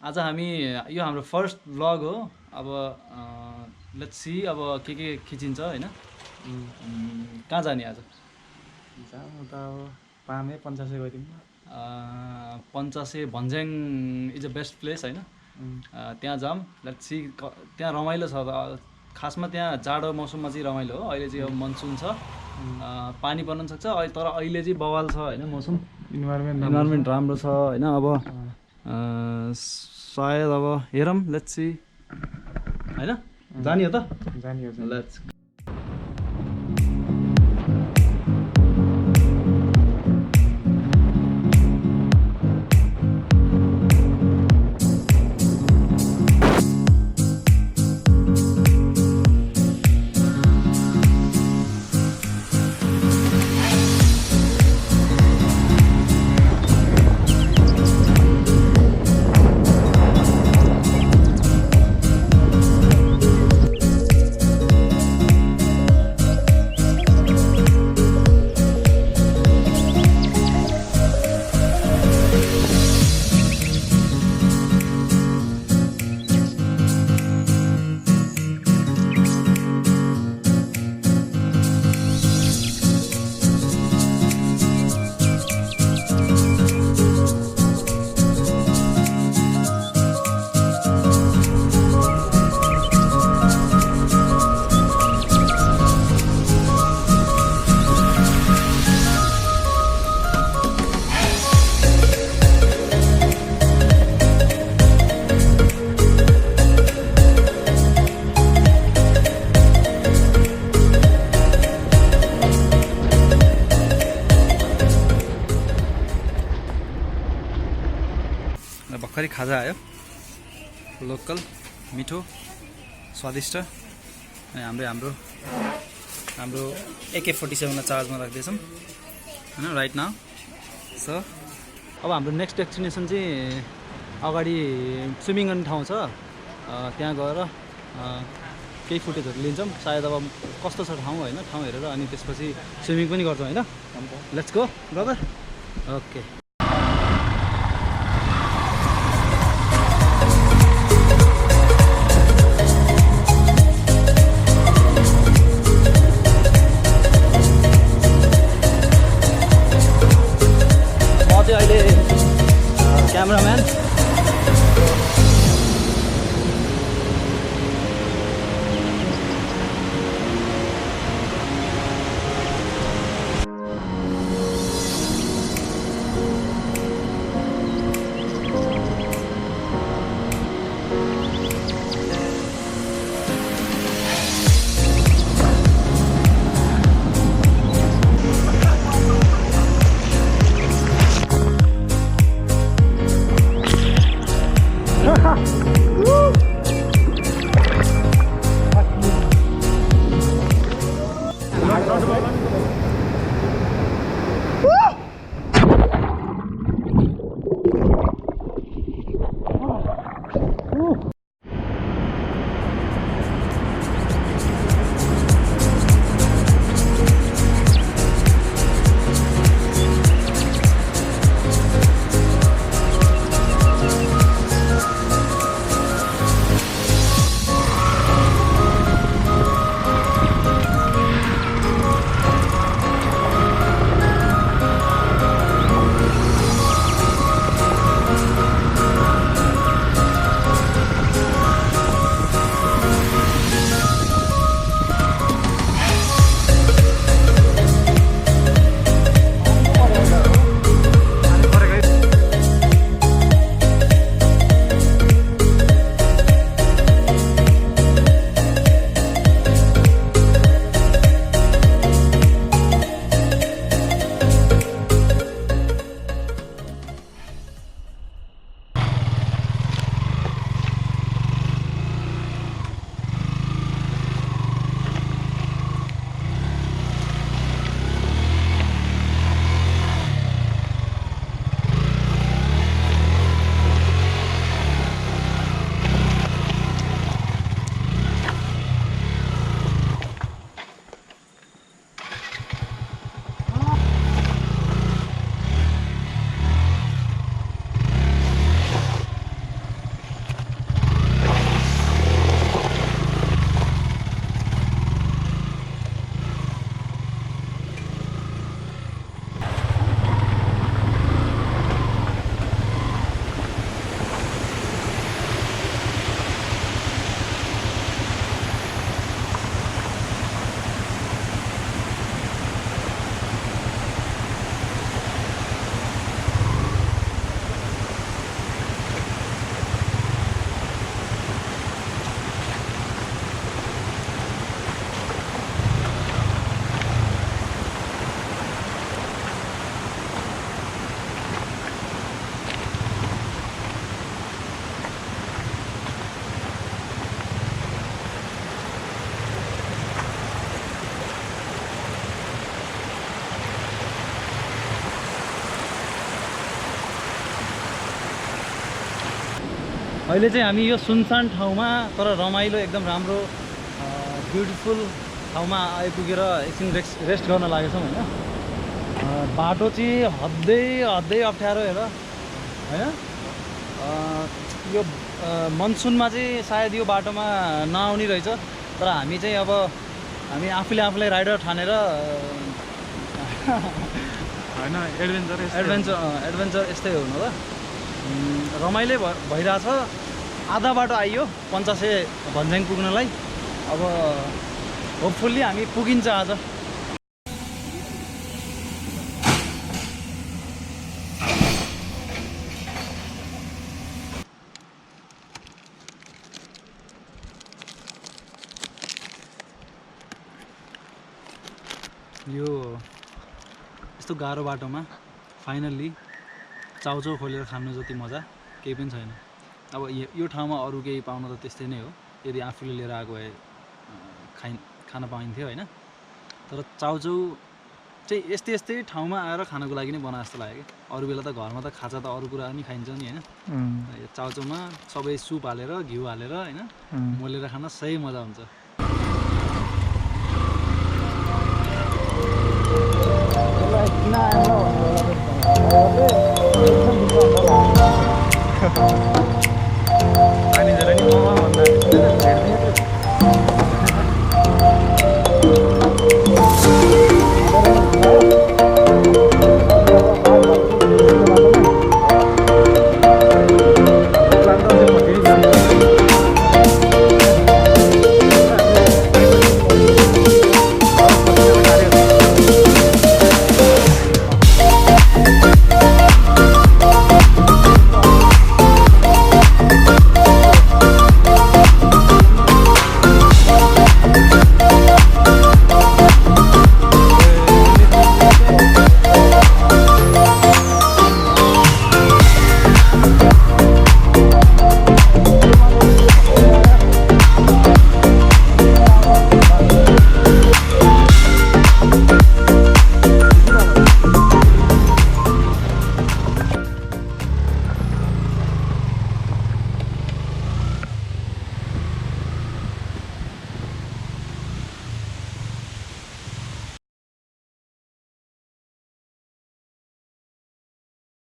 आज हामी यो हाम्रो फर्स्ट भ्लग हो। अब लेट्स सी अब के खिचिन्छ हैन। कहाँ जाने आज? जानु त अब पामे पञ्चासे गयौँ। पञ्चासे भन्ज्याङ इज अ बेस्ट प्लेस हैन। त्यहाँ जाम। लेट्स सी त्यहाँ रमाइलो छ। खासमा त्यहाँ जाडो मौसममा चाहिँ रमाइलो हो। अहिले चाहिँ अब मनसुन छ, पानी पर्न सक्छ तर अहिले चाहिँ बवाल छ हैन। मौसम इन्भाइरोमेन्ट राम्रो छ हैन। अब सायद अब हेरौँ, लेट्स सी हैन। जाने हो त? जाने हो। लेट्स भर्खरै खाजा आयो। लोकल मिठो स्वादिष्ट। हाम्रो AK-47 चार्जमा राख्दैछौँ हैन राइट नाउ। सो अब हाम्रो नेक्स्ट डेस्टिनेसन चाहिँ अगाडि स्विमिङ गर्ने ठाउँ छ। त्यहाँ गएर केही फुटेजहरू लिन्छौँ। सायद अब कस्तो छ ठाउँ हैन, ठाउँ हेरेर अनि त्यसपछि स्विमिङ पनि गर्छौँ हैन। Let's go brother. Okay cameraman. अहिले चाहिँ हामी यो सुनसान ठाउँमा तर रमाइलो एकदम राम्रो ब्युटिफुल ठाउँमा आइपुगेर एकछिन रेस्ट गर्न लागेछौँ होइन। बाटो चाहिँ हद्दै अप्ठ्यारो हेर होइन। यो मनसुनमा चाहिँ सायद यो बाटोमा नआउने रहेछ, तर हामी चाहिँ अब हामी आफूलाई राइडर ठानेर होइन एडभेन्चर यस्तै हो न त। रमाइलो भइरहेछ। आधा बाटो आइयो पञ्चासे भन्ज्याङ पुग्नलाई। अब होपफुल्ली हामी पुगिन्छ आज। यो यस्तो गाह्रो बाटोमा फाइनल्ली चाउचाउ खोलेर खानु जति मजा केही पनि छैन। अब यो ठाउँमा अरू केही पाउन त त्यस्तै नै हो, यदि आफूले लिएर आएको भए खान पाइन्थ्यो होइन। तर चाउचाउ चाहिँ यस्तै ठाउँमा आएर खानको लागि नै बनाए जस्तो लाग्यो कि। अरू बेला त घरमा त खाजा त अरू कुरा पनि खाइन्छ नि होइन। यो चाउचाउमा सबै सुप हालेर घिउ हालेर होइन मोलेर खान सही मजा हुन्छ। किन